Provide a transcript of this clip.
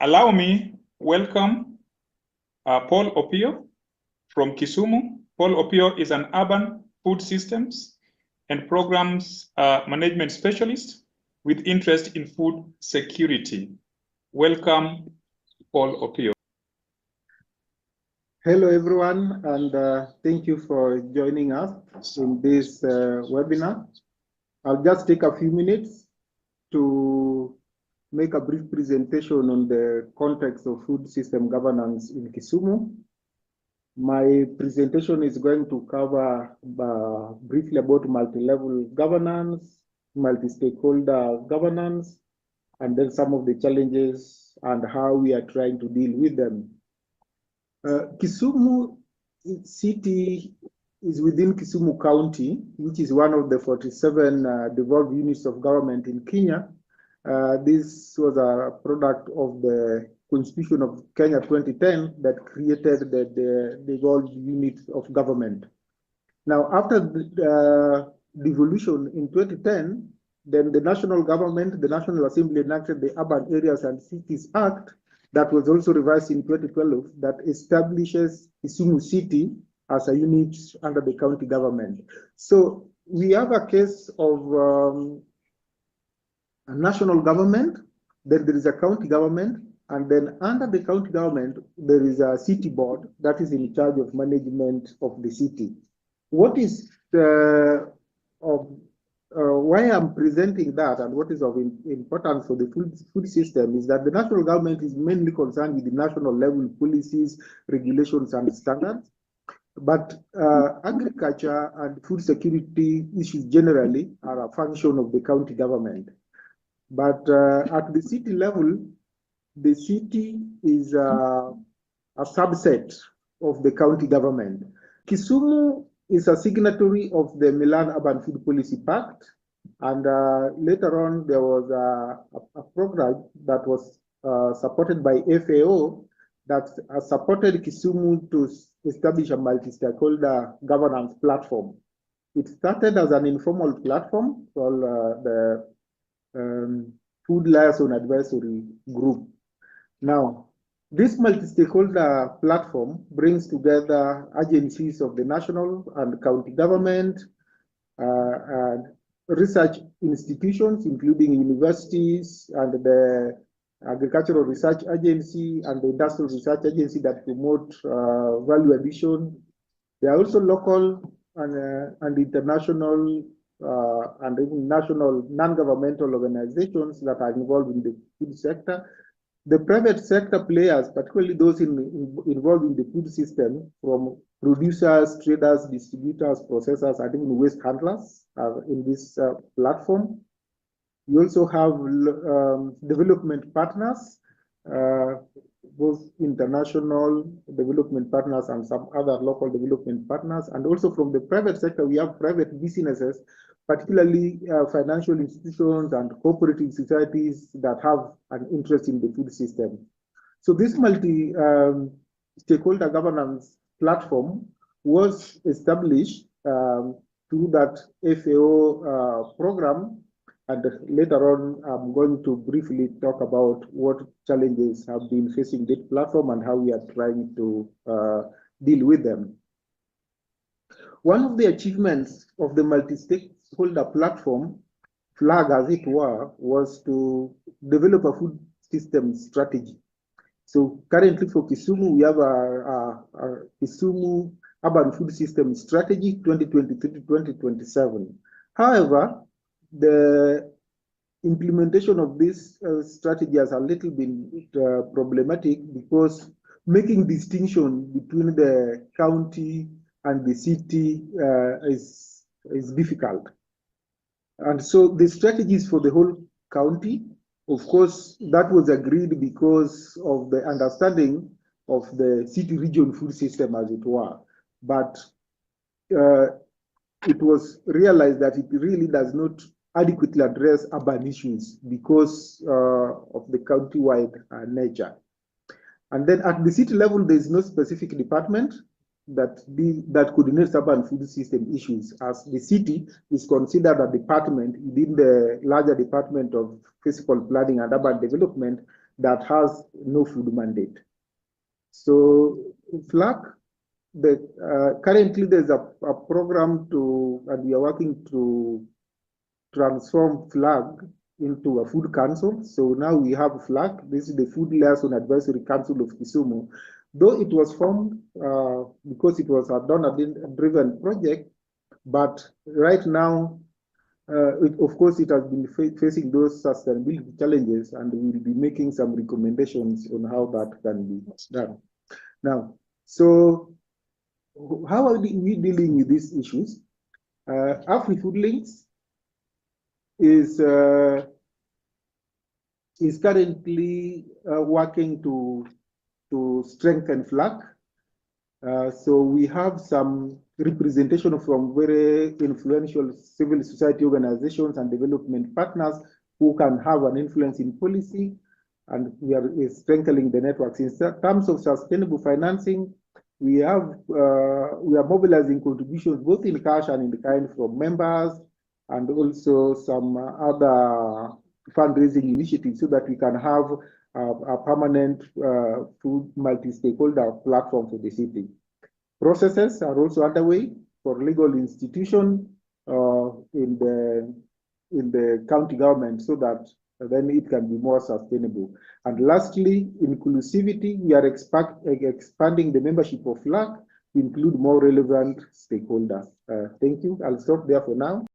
Allow me welcome Paul Opiyo from Kisumu. Paul Opiyo is an urban food systems and programs management specialist with interest in food security. Welcome, Paul Opiyo. Hello, everyone, and thank you for joining us in this webinar. I'll just take a few minutes to make a brief presentation on the context of food system governance in Kisumu. My presentation is going to cover briefly about multi-level governance, multi-stakeholder governance, and then some of the challenges and how we are trying to deal with them. Kisumu City is within Kisumu County, which is one of the 47 devolved units of government in Kenya. This was a product of the Constitution of Kenya 2010 that created the devolved units of government. Now, after the devolution in 2010, then the national government, the National Assembly enacted the Urban Areas and Cities Act, that was also revised in 2012, that establishes Kisumu City as a unit under the county government. So we have a case of a national government, then there is a county government, and then under the county government, there is a city board that is in charge of management of the city. What is why I'm presenting that and what is of importance for the food system is that the national government is mainly concerned with the national level policies, regulations, and standards. But agriculture and food security issues generally are a function of the county government. But at the city level, the city is a subset of the county government. Kisumu is a signatory of the Milan Urban Food Policy Pact, and later on there was a program that was supported by FAO that supported Kisumu to establish a multi-stakeholder governance platform. It started as an informal platform called the Food Liaison Advisory Group. Now, this multi-stakeholder platform brings together agencies of the national and county government, and research institutions, including universities and the Agricultural Research Agency and the Industrial Research Agency that promote value addition. There are also local and international and even national non-governmental organizations that are involved in the food sector. The private sector players, particularly those involved in the food system, from producers, traders, distributors, processors, and even waste handlers, are in this platform. We also have development partners, both international development partners and some other local development partners. And also from the private sector, we have private businesses, particularly financial institutions and cooperative societies that have an interest in the food system. So this multi-stakeholder governance platform was established through that FAO program. And later on, I'm going to briefly talk about what challenges have been facing this platform and how we are trying to deal with them. One of the achievements of the multi-stakeholder platform, flag as it were, was to develop a food system strategy. So currently for Kisumu, we have a Kisumu Urban Food System Strategy 2023-2027. However, the implementation of this strategy has a little bit problematic because making distinction between the county and the city is difficult. And so the strategies for the whole county, of course, that was agreed because of the understanding of the city region food system, as it were. But it was realized that it really does not adequately address urban issues because of the county-wide nature. And then at the city level, there is no specific department that coordinates urban food system issues, as the city is considered a department within the larger department of physical planning and urban development that has no food mandate. So FLAC, currently there's a program and we are working to transform FLAG into a food council. So now we have FLAG. This is the Food Liaison Advisory Council of Kisumu. Though it was formed because it was a donor-driven project, but right now, of course, it has been facing those sustainability challenges, and we will be making some recommendations on how that can be done. Now, so how are we dealing with these issues? AfriFood Links is currently working to strengthen FLAC. So we have some representation from very influential civil society organizations and development partners who can have an influence in policy, and we are strengthening the networks. In terms of sustainable financing, we are mobilizing contributions both in cash and in kind from members, and also some other fundraising initiatives so that we can have a permanent food multi-stakeholder platform for the city. Processes are also underway for legal institution in the county government so that then it can be more sustainable. And lastly, inclusivity, we are expanding the membership of FLAC to include more relevant stakeholders. Thank you. I'll stop there for now.